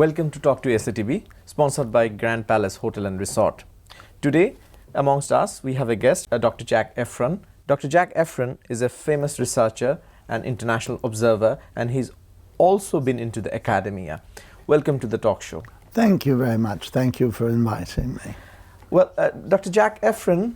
Welcome to Talk to SATV, sponsored by Grand Palace Hotel and Resort. Today, amongst us, we have a guest, Dr. Jack Efron. Dr. Jack Efron is a famous researcher and international observer, and he's also been into the academia. Welcome to the talk show. Thank you very much. Thank you for inviting me. Well, Dr. Jack Efron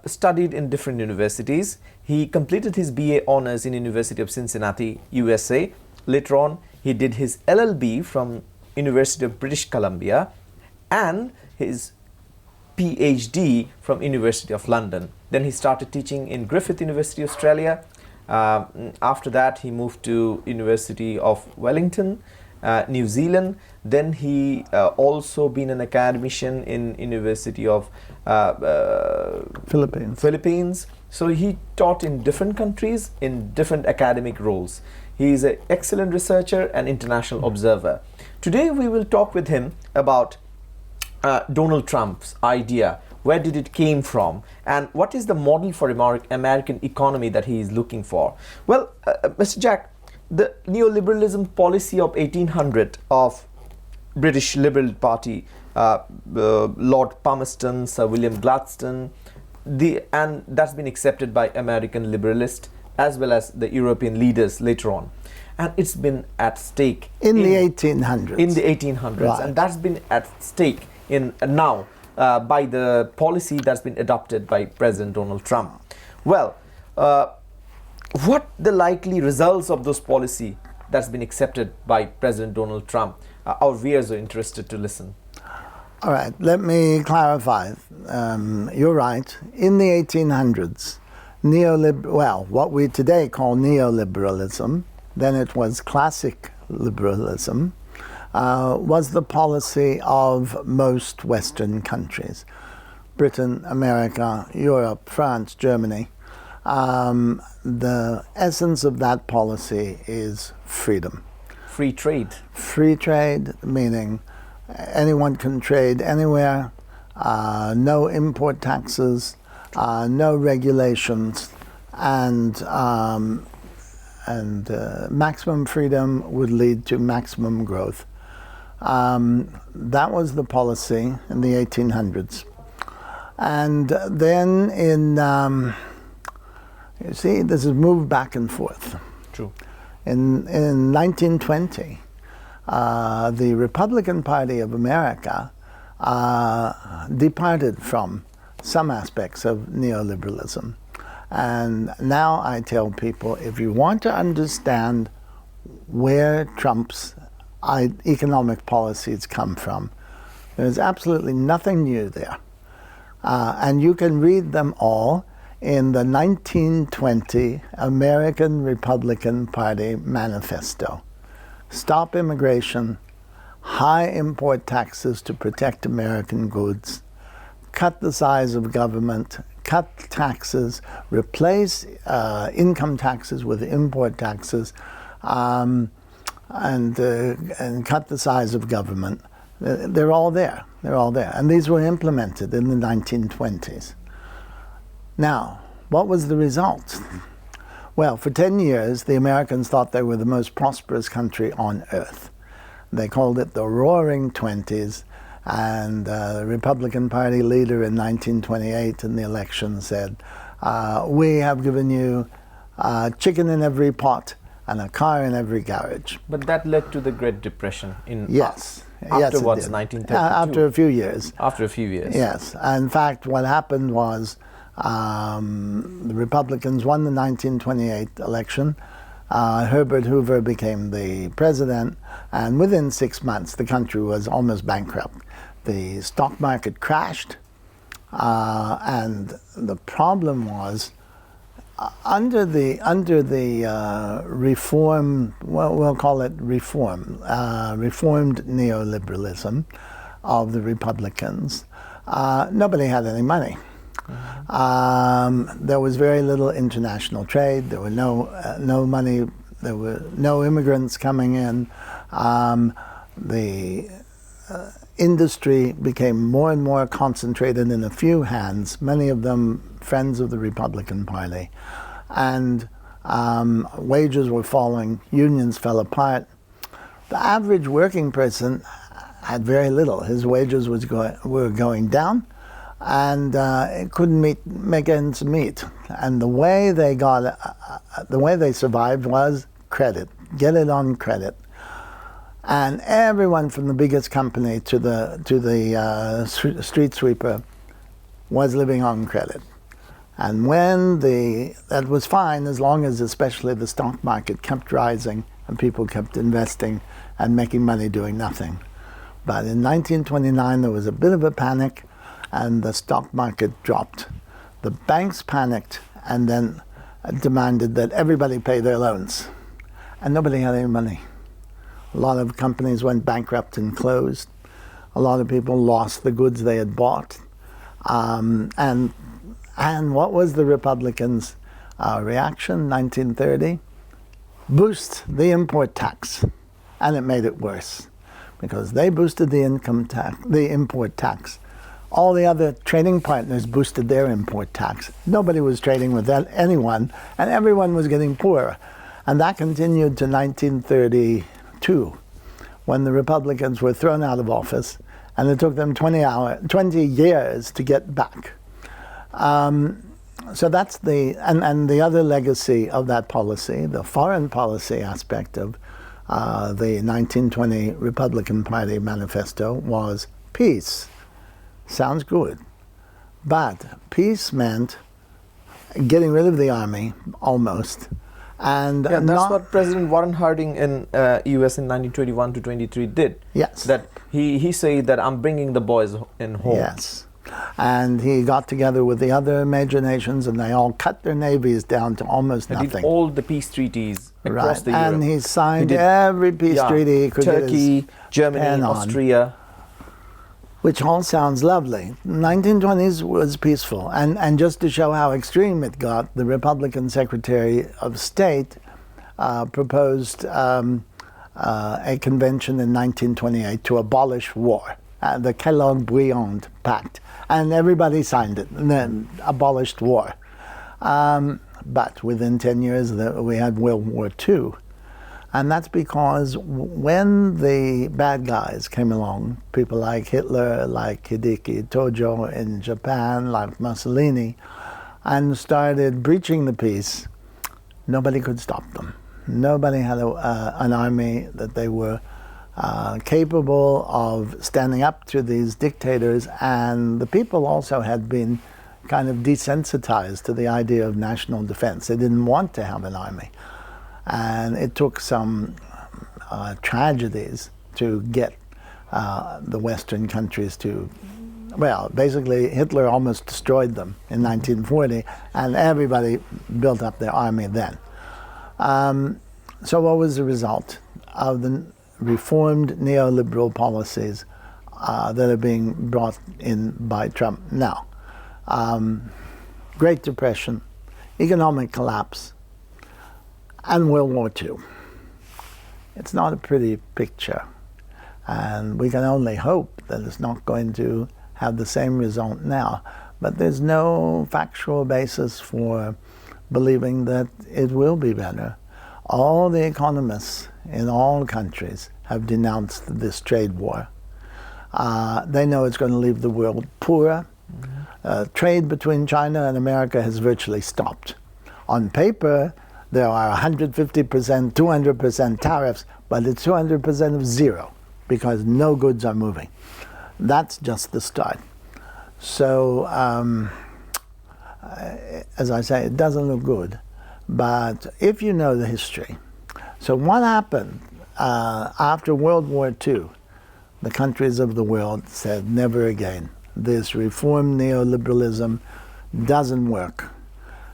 studied in different universities. He completed his BA honors in University of Cincinnati, USA. Later on, he did his LLB from University of British Columbia and his PhD from University of London. Then he started teaching in Griffith University, Australia. After that, he moved to University of Wellington, New Zealand. Then he also been an academician in University of Philippines. So he taught in different countries in different academic roles. He is an excellent researcher and international observer. Today we will talk with him about Donald Trump's idea. Where did it came from, and what is the model for American economy that he is looking for? Well, Mr. Jack, the neoliberalism policy of 1800 of British Liberal Party, Lord Palmerston, Sir William Gladstone, and that's been accepted by American liberalists as well as the European leaders later on. And it's been at stake in the 1800s. In the 1800s, right. And that's been at stake in now by the policy that's been adopted by President Donald Trump. Well, what the likely results of those policy that's been accepted by President Donald Trump? Our viewers are interested to listen. All right, let me clarify. You're right. In the 1800s, what we today call neoliberalism, then it was classic liberalism, was the policy of most Western countries. Britain, America, Europe, France, Germany. The essence of that policy is freedom. Free trade. Free trade, meaning anyone can trade anywhere, no import taxes, no regulations, and maximum freedom would lead to maximum growth. That was the policy in the 1800s. And then you see, this has moved back and forth. True. In 1920, the Republican Party of America departed from some aspects of neoliberalism. And now I tell people, if you want to understand where Trump's economic policies come from, there's absolutely nothing new there. And you can read them all in the 1920 American Republican Party Manifesto. Stop immigration, high import taxes to protect American goods, cut the size of government, cut taxes, replace income taxes with import taxes, and cut the size of government. They're all there. They're all there. And these were implemented in the 1920s. Now, what was the result? Well, for 10 years, the Americans thought they were the most prosperous country on earth. They called it the Roaring Twenties, and the Republican Party leader in 1928 in the election said, we have given you a chicken in every pot and a car in every garage. But that led to the Great Depression in Yes. afterwards, 1932. After a few years. After a few years. Yes. In fact, what happened was the Republicans won the 1928 election. Herbert Hoover became the president, and within 6 months, the country was almost bankrupt. The stock market crashed, and the problem was under the reform, well, we'll call it reformed neoliberalism of the Republicans. Nobody had any money. There was very little international trade. There were no money. There were no immigrants coming in. The industry became more and more concentrated in a few hands, many of them friends of the Republican Party. And wages were falling, unions fell apart, The average working person had very little. His wages were going down, and it couldn't make ends meet. And the way they survived was credit. Get it on credit. And everyone from the biggest company to the street sweeper was living on credit. And that was fine as long as especially the stock market kept rising and people kept investing and making money doing nothing. But in 1929 there was a bit of a panic and the stock market dropped. The banks panicked and then demanded that everybody pay their loans. And nobody had any money. A lot of companies went bankrupt and closed. A lot of people lost the goods they had bought. And what was the Republicans' reaction, 1930? Boost the import tax. And it made it worse, because they boosted the import tax. All the other trading partners boosted their import tax. Nobody was trading with anyone, and everyone was getting poorer. And that continued to 1932, when the Republicans were thrown out of office, and it took them 20 years to get back. So that's and the other legacy of that policy, the foreign policy aspect of the 1920 Republican Party manifesto, was peace. Sounds good. But peace meant getting rid of the army, almost. And that's what President Warren Harding in U.S. in 1921 to 23 did. Yes. That he said that I'm bringing the boys in home. Yes. And he got together with the other major nations, and they all cut their navies down to almost nothing. He did all the peace treaties across the Europe. And he signed every peace treaty he could. Turkey, Germany, Austria. Which all sounds lovely. 1920s was peaceful. And just to show how extreme it got, the Republican Secretary of State proposed a convention in 1928 to abolish war, the Kellogg-Briand Pact. And everybody signed it, and then abolished war. But within 10 years, we had World War II. And that's because when the bad guys came along, people like Hitler, like Hideki Tojo in Japan, like Mussolini, and started breaching the peace, nobody could stop them. Nobody had an army that they were capable of standing up to these dictators, and the people also had been kind of desensitized to the idea of national defense. They didn't want to have an army. And it took some tragedies to get the Western countries to, well, basically Hitler almost destroyed them in 1940, and everybody built up their army then. So what was the result of the reformed neoliberal policies that are being brought in by Trump now? Great Depression, economic collapse, and World War II. It's not a pretty picture, and we can only hope that it's not going to have the same result now. But there's no factual basis for believing that it will be better. All the economists in all countries have denounced this trade war. They know it's going to leave the world poorer. Trade between China and America has virtually stopped. On paper, there are 150%, 200% tariffs, but it's 200% of zero because no goods are moving. That's just the start. So, as I say, it doesn't look good. But if you know the history, so what happened after World War II? The countries of the world said, never again. This reformed neoliberalism doesn't work.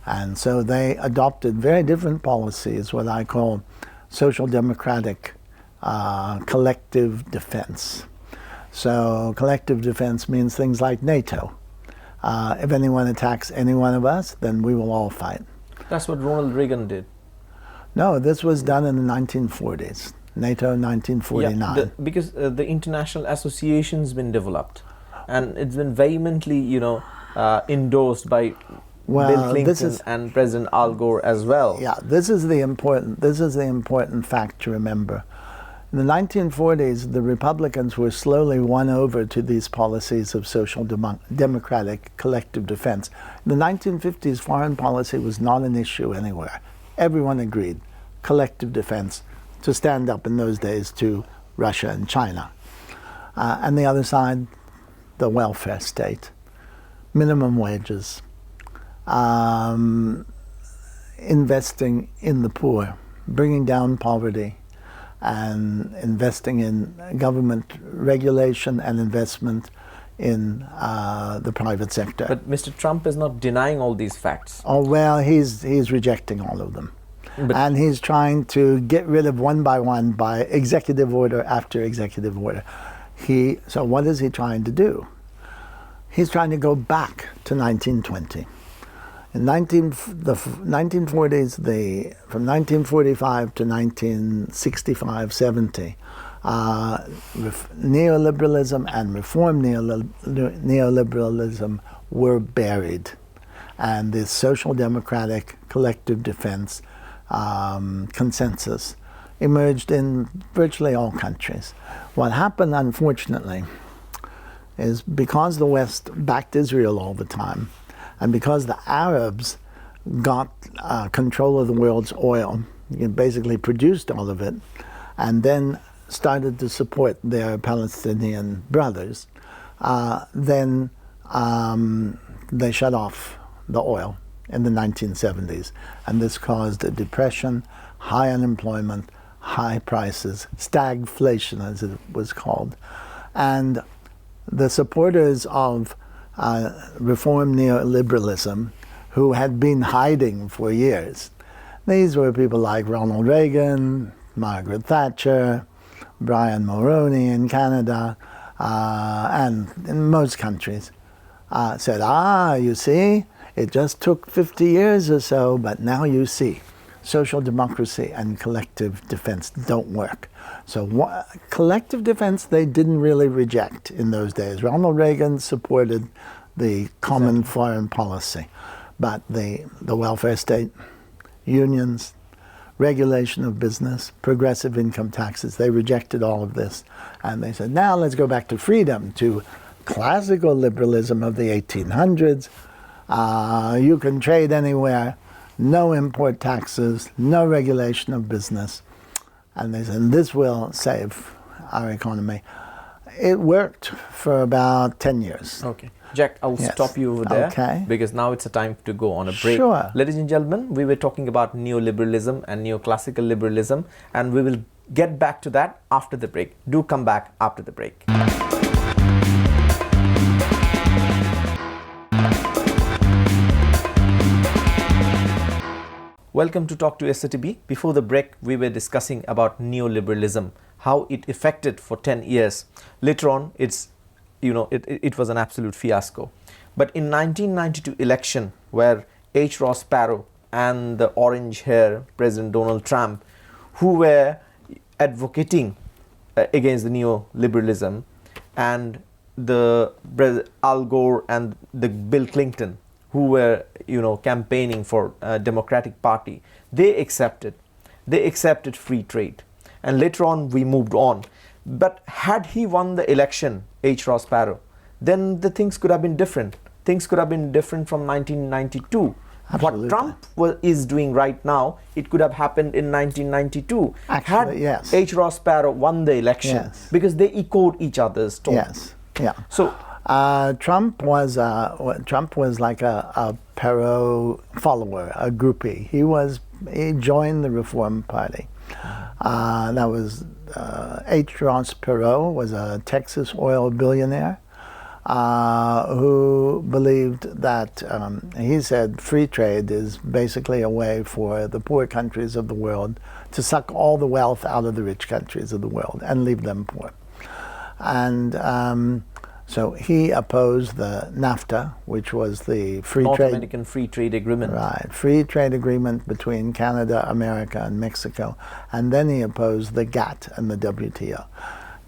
And so they adopted very different policies, what I call social democratic collective defense. So collective defense means things like NATO. If anyone attacks any one of us, then we will all fight. That's what Ronald Reagan did. No, this was done in the 1940s. NATO 1949. Yeah, because the international association's been developed, and it's been vehemently, endorsed by Bill Clinton and President Al Gore as well. Yeah, this is the important fact to remember. In the 1940s, the Republicans were slowly won over to these policies of social democratic collective defense. In the 1950s, foreign policy was not an issue anywhere. Everyone agreed, collective defense, to stand up in those days to Russia and China. And the other side, the welfare state, minimum wages, investing in the poor, bringing down poverty, and investing in government regulation and investment in the private sector. But Mr. Trump is not denying all these facts. Oh, well, he's rejecting all of them. But And he's trying to get rid of one by executive order after executive order. So what is he trying to do? He's trying to go back to 1920. In the 1940s, from 1945 to 1965-70, neoliberalism and reform neoliberalism were buried, and the social democratic collective defense consensus emerged in virtually all countries. What happened, unfortunately, is because the West backed Israel all the time, and because the Arabs got control of the world's oil, basically produced all of it, and then started to support their Palestinian brothers, then they shut off the oil in the 1970s. And this caused a depression, high unemployment, high prices, stagflation as it was called. And the supporters of reform neoliberalism, who had been hiding for years. These were people like Ronald Reagan, Margaret Thatcher, Brian Mulroney in Canada, and in most countries, said, you see, it just took 50 years or so, but now you see, social democracy and collective defense don't work. So collective defense they didn't really reject in those days. Ronald Reagan supported the common foreign policy, but the welfare state, unions, regulation of business, progressive income taxes, they rejected all of this. And they said, now let's go back to freedom, to classical liberalism of the 1800s. You can trade anywhere, no import taxes, no regulation of business. And they said, this will save our economy. It worked for about 10 years. Okay. Jack, I'll stop you over there, Okay. because now it's a time to go on a break. Sure. Ladies and gentlemen, we were talking about neoliberalism and neoclassical liberalism, and we will get back to that after the break. Do come back after the break. Welcome to Talk to SATV. Before the break, we were discussing about neoliberalism, how it affected for 10 years. Later on, it was an absolute fiasco. But in 1992 election, where H. Ross Sparrow and the orange hair President Donald Trump, who were advocating against the neoliberalism, and the Al Gore and the Bill Clinton, who were campaigning for a Democratic Party, they accepted free trade, and later on we moved on. But had he won the election, H. Ross Sparrow, then the things could have been different. Things could have been different from 1992. Absolutely. What Trump is doing right now, it could have happened in 1992. Actually, had yes. H. Ross Sparrow won the election, Yes. because they echoed each other's tone. Yes, yeah. So Trump was like a Perot follower, a groupie. He joined the Reform Party. That was H. Ross Perot was a Texas oil billionaire who believed that he said free trade is basically a way for the poor countries of the world to suck all the wealth out of the rich countries of the world and leave them poor. And so he opposed the NAFTA, which was the North American Free Trade Agreement. Right, free trade agreement between Canada, America, and Mexico. And then he opposed the GATT and the WTO.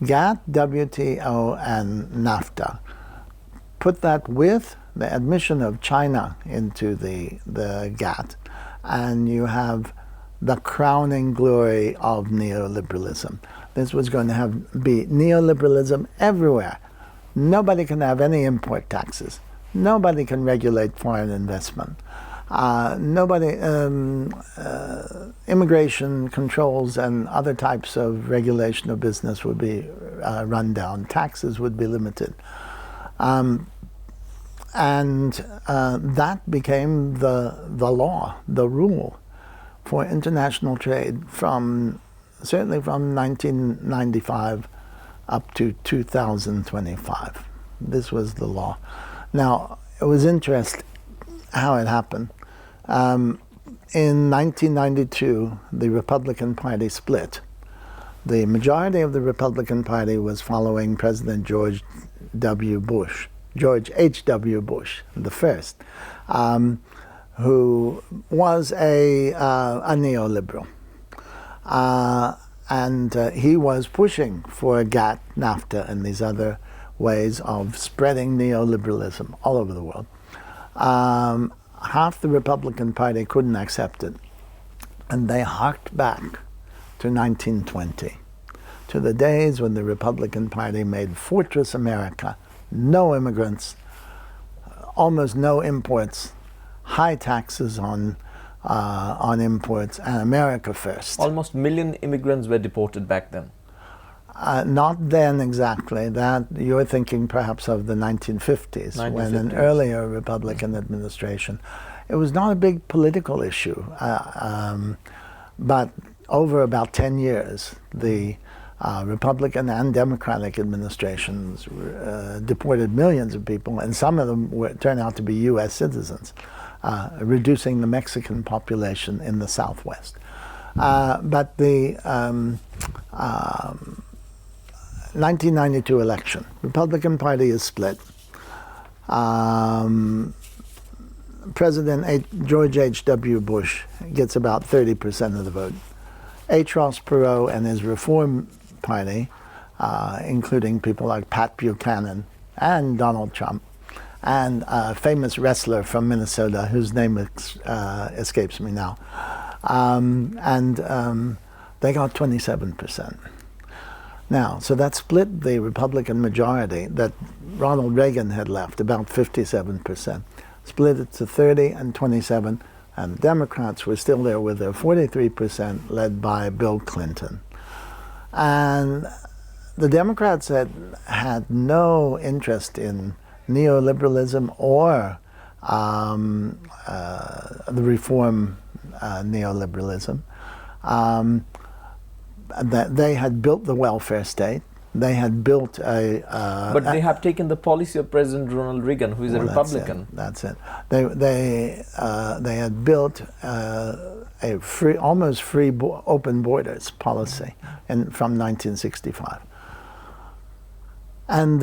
GATT, WTO, and NAFTA. Put that with the admission of China into the GATT, and you have the crowning glory of neoliberalism. This was going to be neoliberalism everywhere. Nobody can have any import taxes. Nobody can regulate foreign investment. Immigration controls and other types of regulation of business would be run down. Taxes would be limited. That became the law, the rule for international trade certainly from 1995 up to 2025. This was the law. Now, it was interesting how it happened. In 1992, the Republican Party split. The majority of the Republican Party was following President George H.W. Bush, the first, who was a neoliberal. And he was pushing for GATT, NAFTA, and these other ways of spreading neoliberalism all over the world. Half the Republican Party couldn't accept it, and they harked back to 1920, to the days when the Republican Party made Fortress America, no immigrants, almost no imports, high taxes on imports, and America first. Almost 1 million immigrants were deported back then. Not then exactly. That you're thinking perhaps of the 1950s, when an earlier Republican administration. It was not a big political issue, but over about 10 years, the Republican and Democratic administrations deported millions of people, and some of them turned out to be U.S. citizens, reducing the Mexican population in the Southwest. But the 1992 election, Republican Party is split. President George H.W. Bush gets about 30% of the vote. H. Ross Perot and his Reform Party, including people like Pat Buchanan and Donald Trump, and a famous wrestler from Minnesota whose name escapes me now, they got 27%. Now, so that split the Republican majority that Ronald Reagan had left, about 57%, split it to 30 and 27, and the Democrats were still there with their 43%, led by Bill Clinton. And the Democrats had no interest in neoliberalism or the reform neoliberalism. That they had built the welfare state. They had built but they have taken the policy of President Ronald Reagan, who is a Republican. That's it. They had built a almost free open borders policy from 1965. And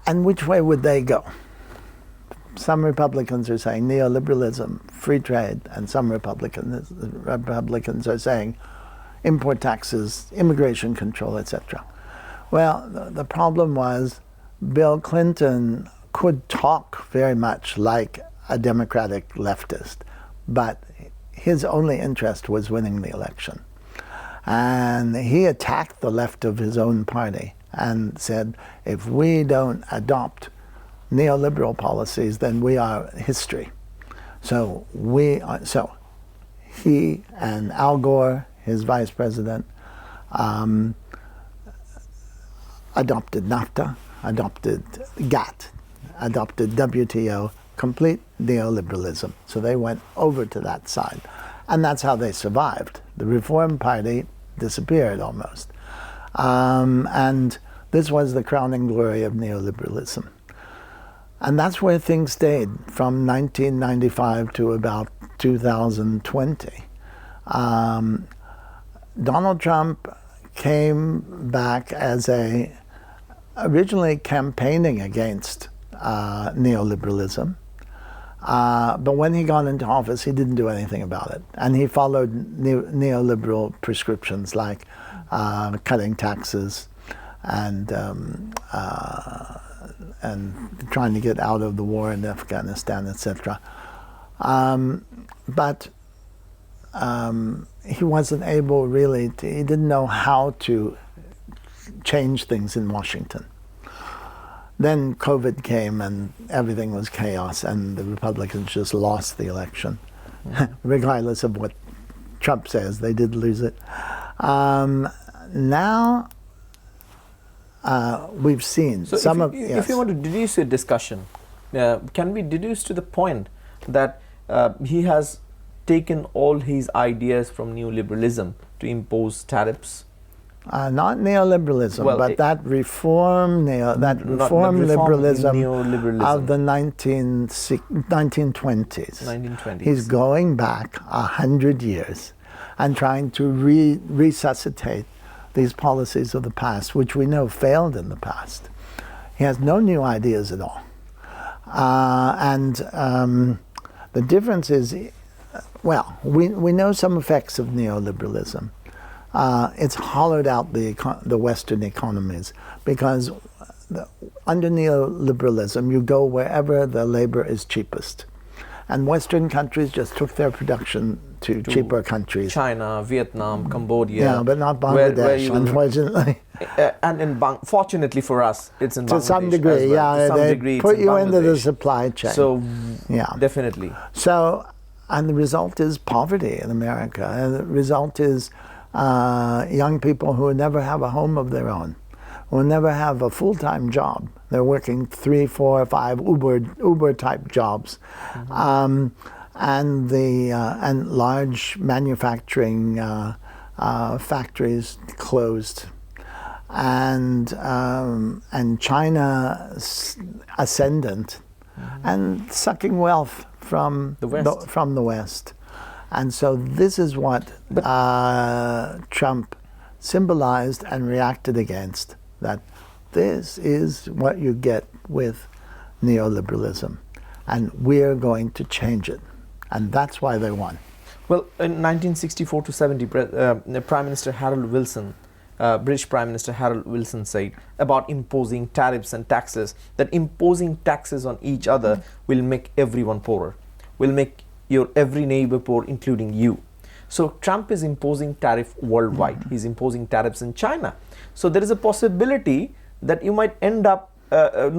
and which way would they go? Some Republicans are saying neoliberalism, free trade, and some Republicans are saying import taxes, immigration control, etc. Well, the problem was Bill Clinton could talk very much like a Democratic leftist, but his only interest was winning the election. And he attacked the left of his own party and said, if we don't adopt neoliberal policies, then we are history. So he and Al Gore, his vice president, adopted NAFTA, adopted GATT, adopted WTO, complete neoliberalism. So they went over to that side. And that's how they survived. The Reform Party disappeared almost. And this was the crowning glory of neoliberalism. And that's where things stayed from 1995 to about 2020. Donald Trump came back as originally campaigning against neoliberalism. But when he got into office, he didn't do anything about it. And he followed neoliberal prescriptions like cutting taxes and trying to get out of the war in Afghanistan, etc. But he wasn't able really to, he didn't know how to change things in Washington. Then COVID came and everything was chaos, and the Republicans just lost the election. Regardless of what Trump says, they did lose it. Now we've seen So some if you want to deduce a discussion, can we deduce to the point that he has taken all his ideas from neoliberalism to impose tariffs? Not neoliberalism, Well, but that reform liberalism neoliberalism of the 1920s. 1920s. He's going back 100 years and trying to resuscitate these policies of the past, which we know failed in the past. He has no new ideas at all. The difference is, well, we know some effects of neoliberalism. It's hollowed out the Western economies, because under neoliberalism you go wherever the labor is cheapest. And Western countries just took their production to cheaper countries. China, Vietnam, Cambodia. Yeah, but not Bangladesh, unfortunately. And fortunately for us, it's in Bangladesh. To some degree, as well. yeah. To some They degree, put it's in you into the Bangladesh. supply chain. So, yeah. definitely. So, and the result is poverty in America. And the result is young people who never have a home of their own, who never have a full-time job. They're working 3, 4, 5 Uber-type jobs, and large manufacturing factories closed, and China ascendant, and sucking wealth from the West. And so this is what Trump symbolized and reacted against, that this is what you get with neoliberalism, and we're going to change it. And that's why they won. Well, in 1964 to 70, Prime Minister Harold Wilson, British Prime Minister Harold Wilson said about imposing tariffs and taxes, that imposing taxes on each other will make everyone poorer, will make your every neighbor poor, including you. So Trump is imposing tariff worldwide. He's imposing tariffs in China. So there is a possibility that you might end up, there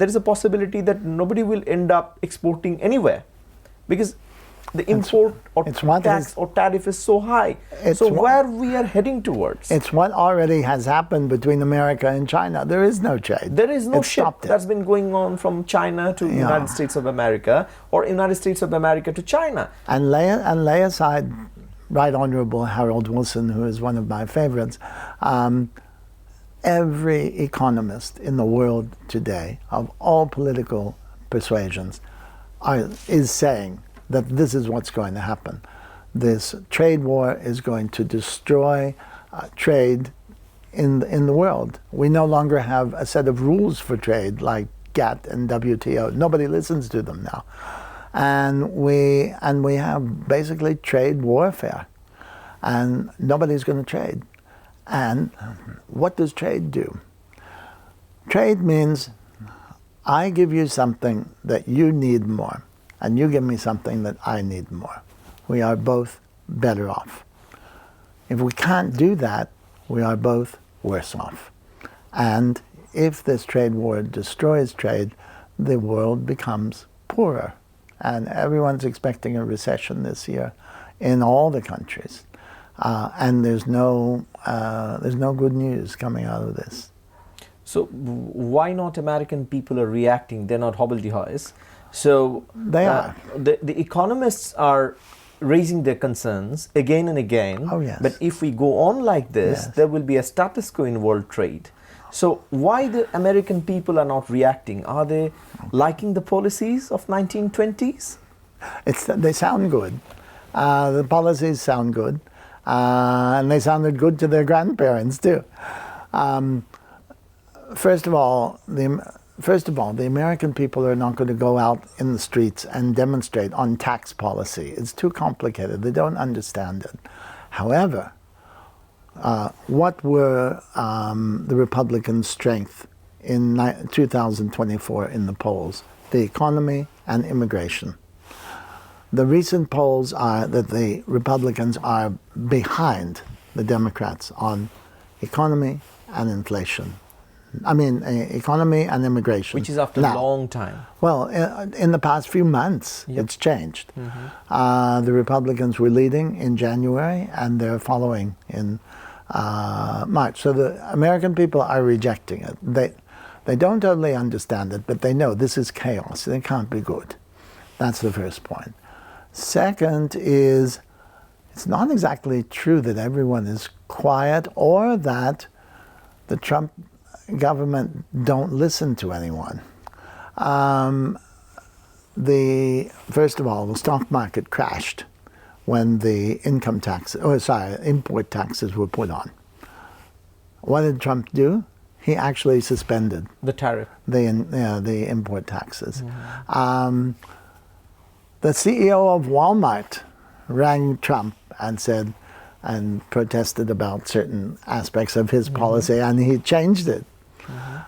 is a possibility that nobody will end up exporting anywhere, because the import or tax or tariff is so high. So where we are heading towards? It's what already has happened between America and China. There is no trade. There is no ship that's been going on from China to United States of America, or United States of America to China. And lay aside Right Honorable Harold Wilson, who is one of my favorites, every economist in the world today, of all political persuasions, is saying that this is what's going to happen. This trade war is going to destroy trade in the world. We no longer have a set of rules for trade like GATT and WTO. Nobody listens to them now. And we have basically trade warfare. And nobody's going to trade. And what does trade do? Trade means I give you something that you need more, and you give me something that I need more. We are both better off. If we can't do that, we are both worse off. And if this trade war destroys trade, the world becomes poorer. And everyone's expecting a recession this year in all the countries. And there's no good news coming out of this. So why not American people are reacting? They're not hobbledehoys. So they are. The economists are raising their concerns again and again. Oh, yes. But if we go on like this, there will be a status quo in world trade. So why the American people are not reacting? Are they liking the policies of 1920s? They sound good. The policies sound good. And they sounded good to their grandparents too. First of all, the American people are not going to go out in the streets and demonstrate on tax policy. It's too complicated. They don't understand it. However, what were the Republicans' strength in 2024 in the polls? The economy and immigration. The recent polls are that the Republicans are behind the Democrats on economy and inflation. Economy and immigration. Which is after a long time. Well, in the past few months, it's changed. The Republicans were leading in January, and they're following in March. So the American people are rejecting it. They don't totally understand it, but they know this is chaos. It can't be good. That's the first point. Second is, it's not exactly true that everyone is quiet or that the Trump government don't listen to anyone. First of all, the stock market crashed when the import taxes were put on. What did Trump do? He actually suspended the tariff, the import taxes. The CEO of Walmart rang Trump and protested about certain aspects of his policy, and he changed it.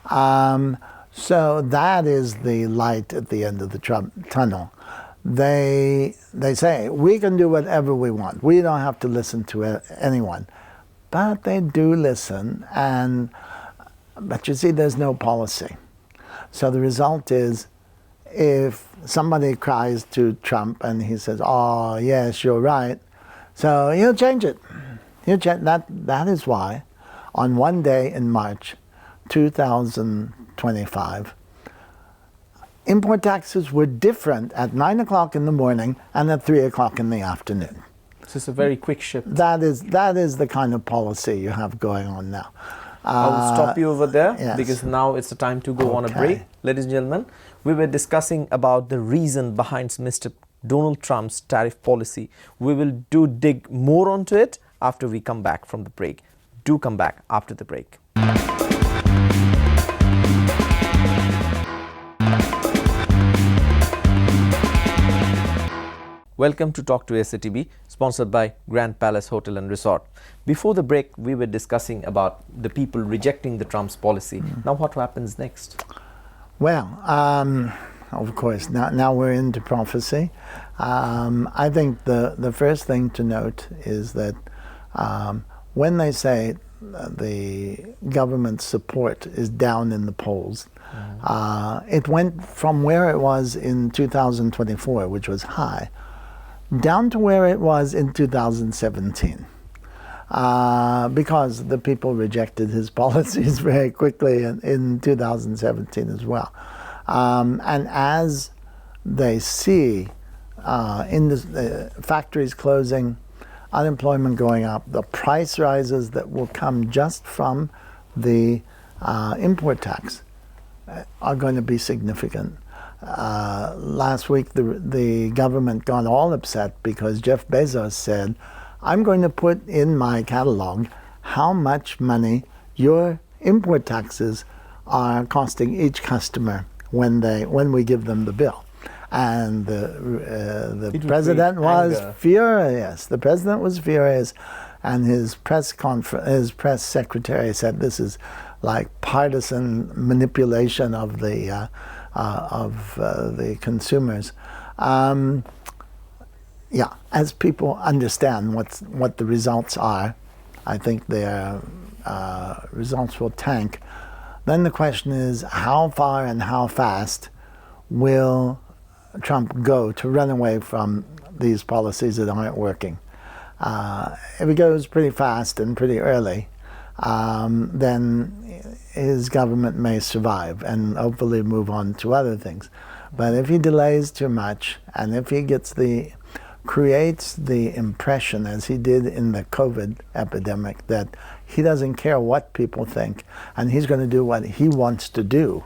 So that is the light at the end of the Trump tunnel. They say, we can do whatever we want. We don't have to listen to anyone. But they do listen, but you see, there's no policy. So the result is, if somebody cries to Trump and he says, oh, yes, you're right, so he'll change it. That is why, on one day in March 2025, import taxes were different at 9 o'clock in the morning and at 3 o'clock in the afternoon. So it's a very quick shift. That is the kind of policy you have going on now. I will stop you over there, yes. because now it's the time to go on a break. Ladies and gentlemen, we were discussing about the reason behind Mr. Donald Trump's tariff policy. We will dig more onto it after we come back from the break. Do come back after the break. Welcome to Talk to S.A.TV, sponsored by Grand Palace Hotel and Resort. Before the break, we were discussing about the people rejecting the Trump's policy. Now what happens next? Well, of course, now we're into prophecy. I think the first thing to note is that when they say the government's support is down in the polls, it went from where it was in 2024, which was high, down to where it was in 2017, because the people rejected his policies very quickly in 2017 as well. And as they see factories closing, unemployment going up, the price rises that will come just from the import tax are going to be significant. Last week, the government got all upset because Jeff Bezos said, I'm going to put in my catalog how much money your import taxes are costing each customer when we give them the bill. And the president was furious. The president was furious, and his press secretary said this is like partisan manipulation of the consumers. As people understand what the results are, I think their results will tank. Then the question is, how far and how fast will Trump go to run away from these policies that aren't working? If he goes pretty fast and pretty early, then his government may survive and hopefully move on to other things. But if he delays too much, and if he creates the impression, as he did in the COVID epidemic, that he doesn't care what people think and he's going to do what he wants to do,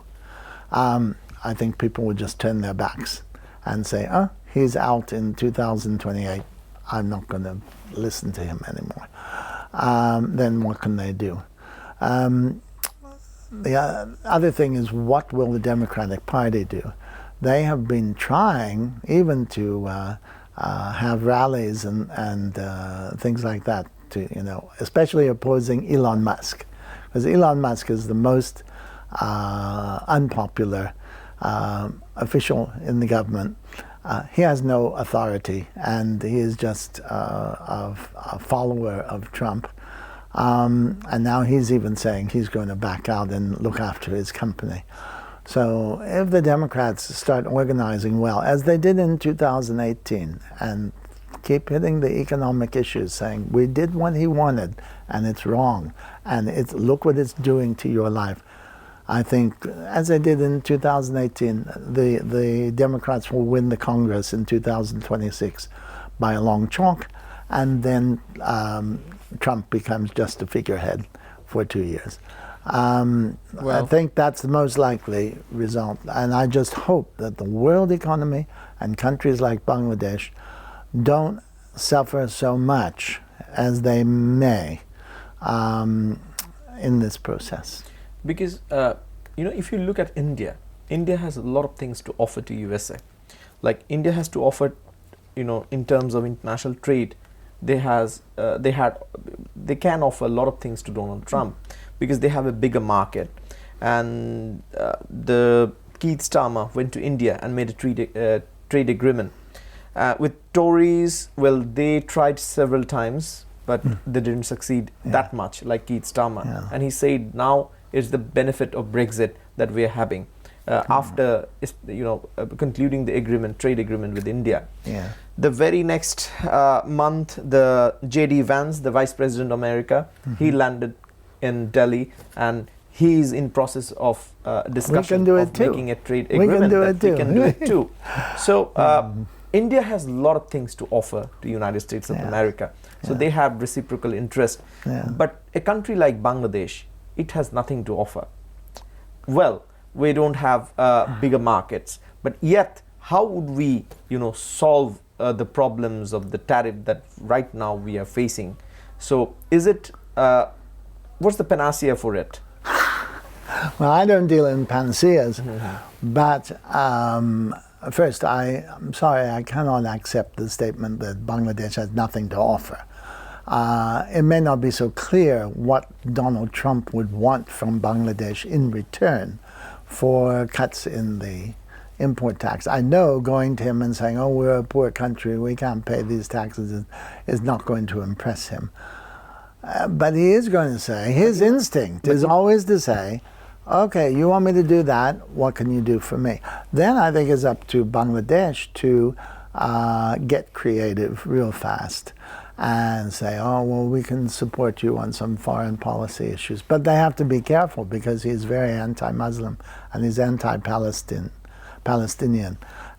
I think people will just turn their backs and say, he's out in 2028, I'm not going to listen to him anymore. Then what can they do? The other thing is, what will the Democratic Party do? They have been trying even to have rallies and things like that, especially opposing Elon Musk, because Elon Musk is the most unpopular official in the government. he has no authority, and he is just a follower of Trump. And now he's even saying he's going to back out and look after his company. So if the Democrats start organizing well, as they did in 2018, and keep hitting the economic issues, saying we did what he wanted and it's wrong, and look what it's doing to your life. I think, as they did in 2018, the Democrats will win the Congress in 2026 by a long chalk, and then Trump becomes just a figurehead for 2 years. I think that's the most likely result, and I just hope that the world economy and countries like Bangladesh don't suffer so much as they may in this process. Because if you look at India has a lot of things to offer to USA. Like India has to offer, in terms of international trade, they can offer a lot of things to Donald Trump because they have a bigger market. And the Keith Starmer went to India and made a trade agreement. With Tories, well, they tried several times, but they didn't succeed that much, like Keith Starmer. Yeah. And he said now it's the benefit of Brexit that we're having after concluding the trade agreement with India. Yeah. The very next month, the J.D. Vance, the Vice President of America, he landed in Delhi, and he's in process of discussion of making a trade agreement. We can do it too. So India has a lot of things to offer to the United States of America. So they have reciprocal interest. Yeah. But a country like Bangladesh, it has nothing to offer. Well, we don't have bigger markets, but yet how would we solve the problems of the tariff that right now we are facing? So is it what's the panacea for it? Well, I don't deal in panaceas, but first, I'm sorry, I cannot accept the statement that Bangladesh has nothing to offer. It may not be so clear what Donald Trump would want from Bangladesh in return for cuts in the import tax. I know going to him and saying, oh, we're a poor country, we can't pay these taxes, is not going to impress him. But he is going to say, his instinct is always to say, okay, you want me to do that, what can you do for me? Then I think it's up to Bangladesh to get creative real fast and say, oh, well, we can support you on some foreign policy issues. But they have to be careful because he's very anti-Muslim and he's anti-Palestinian,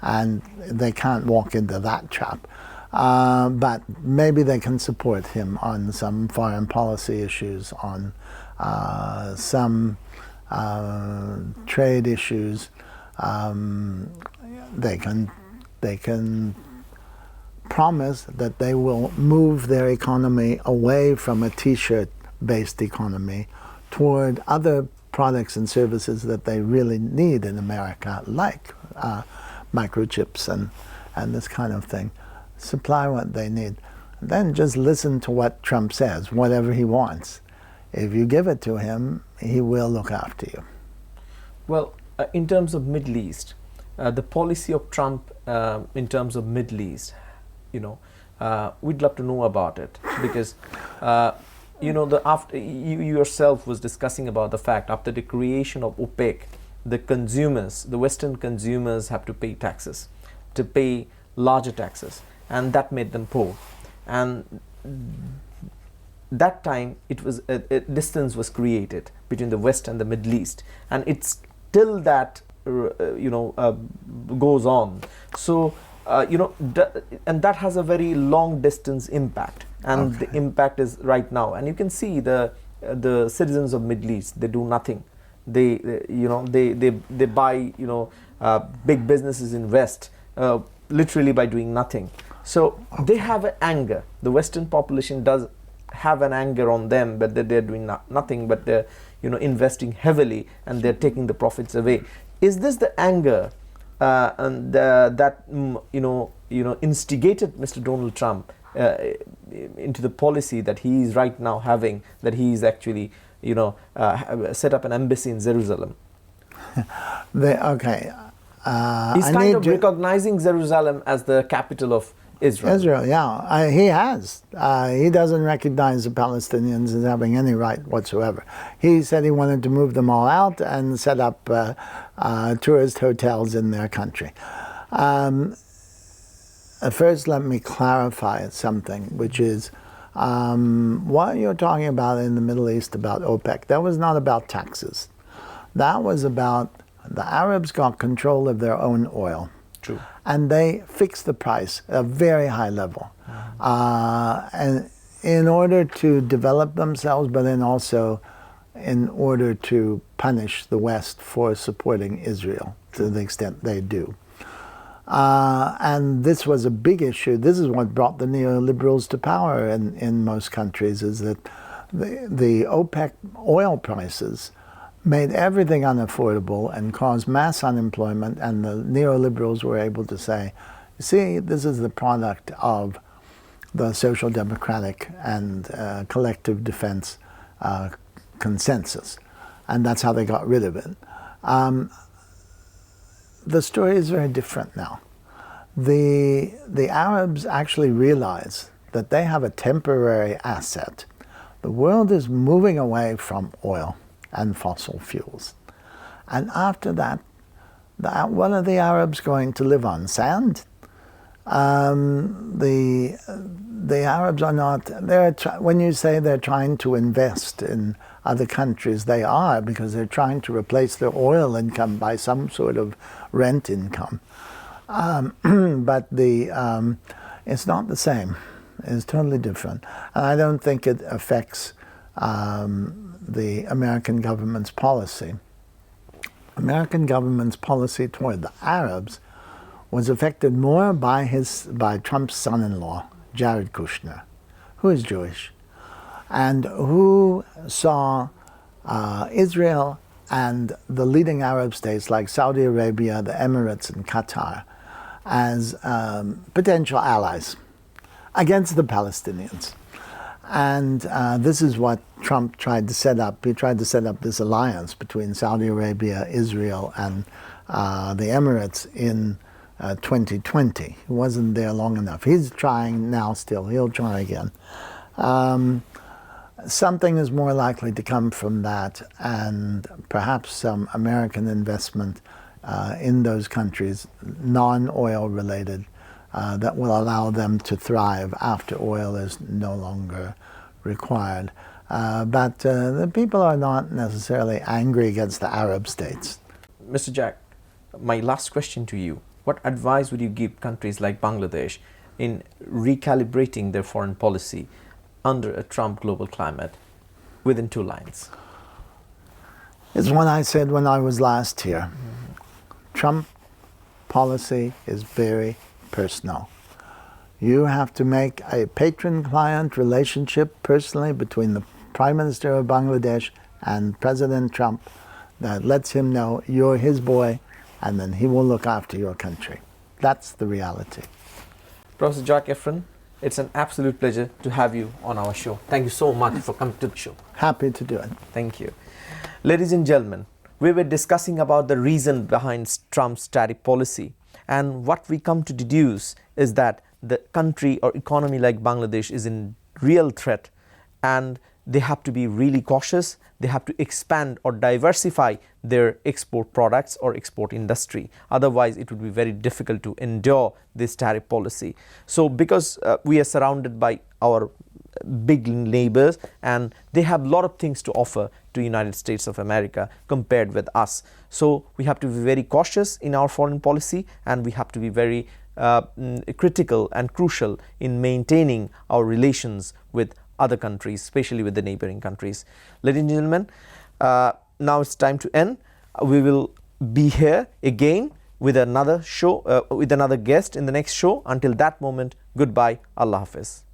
and they can't walk into that trap. But maybe they can support him on some foreign policy issues, on some trade issues. They can promise that they will move their economy away from a t-shirt based economy toward other products and services that they really need in America, like microchips and this kind of thing. Supply what they need. Then just listen to what Trump says, whatever he wants. If you give it to him, he will look after you. Well, in terms of Middle East, the policy of Trump in terms of Middle East, we'd love to know about it, because after you yourself was discussing about the fact after the creation of OPEC, the Western consumers have to pay taxes, to pay larger taxes, and that made them poor. And that time it was a distance was created between the West and the Middle East, and it's still that goes on. So and that has a very long distance impact, and the impact is right now. And you can see the citizens of Middle East, they do nothing. They buy big businesses in West literally by doing nothing. So they have an anger. The Western population does have an anger on them, but they're doing nothing, but they're investing heavily and they're taking the profits away. Is this the anger and that instigated Mr. Donald Trump into the policy that he is right now having, that he is actually set up an embassy in Jerusalem? He's I kind need of to- recognizing Jerusalem as the capital of Israel. Israel, yeah, he has. He doesn't recognize the Palestinians as having any right whatsoever. He said he wanted to move them all out and set up tourist hotels in their country. First, let me clarify something, which is what you're talking about in the Middle East about OPEC. That was not about taxes. That was about the Arabs got control of their own oil. True. And they fixed the price at a very high level. And in order to develop themselves, but then also in order to punish the West for supporting Israel to the extent they do. And this was a big issue. This is what brought the neoliberals to power in most countries, is that the OPEC oil prices made everything unaffordable and caused mass unemployment, and the neoliberals were able to say, see, this is the product of the social democratic and collective defense consensus. And that's how they got rid of it. The story is very different now. The Arabs actually realize that they have a temporary asset. The world is moving away from oil and fossil fuels. And after that, what are the Arabs going to live on? Sand? The Arabs are not, when you say they're trying to invest in other countries, they are, because they're trying to replace their oil income by some sort of rent income. But it's not the same. It's totally different. And I don't think it affects the American government's policy. American government's policy toward the Arabs was affected more by Trump's son-in-law, Jared Kushner, who is Jewish, and who saw Israel and the leading Arab states like Saudi Arabia, the Emirates, and Qatar as potential allies against the Palestinians. And this is what Trump tried to set up. He tried to set up this alliance between Saudi Arabia, Israel, and the Emirates in 2020. He wasn't there long enough. He's trying now still. He'll try again. Something is more likely to come from that, and perhaps some American investment in those countries, non-oil related, that will allow them to thrive after oil is no longer required. But the people are not necessarily angry against the Arab states. Mr. Jack, my last question to you. What advice would you give countries like Bangladesh in recalibrating their foreign policy under a Trump global climate within 2 lines? It's what I said when I was last here. Trump policy is very personal. You have to make a patron-client relationship personally between the Prime Minister of Bangladesh and President Trump that lets him know you're his boy, and then he will look after your country. That's the reality. Professor Jack Efron, it's an absolute pleasure to have you on our show. Thank you so much for coming to the show. Happy to do it. Thank you. Ladies and gentlemen, we were discussing about the reason behind Trump's tariff policy, and what we come to deduce is that the country or economy like Bangladesh is in real threat, and they have to be really cautious. They have to expand or diversify their export products or export industry. Otherwise, it would be very difficult to endure this tariff policy. So because we are surrounded by our big neighbors, and they have a lot of things to offer to United States of America compared with us. So we have to be very cautious in our foreign policy, and we have to be very critical and crucial in maintaining our relations with other countries, especially with the neighboring countries. Ladies and gentlemen, now it's time to end. We will be here again with another show, with another guest in the next show. Until that moment, goodbye. Allah Hafiz.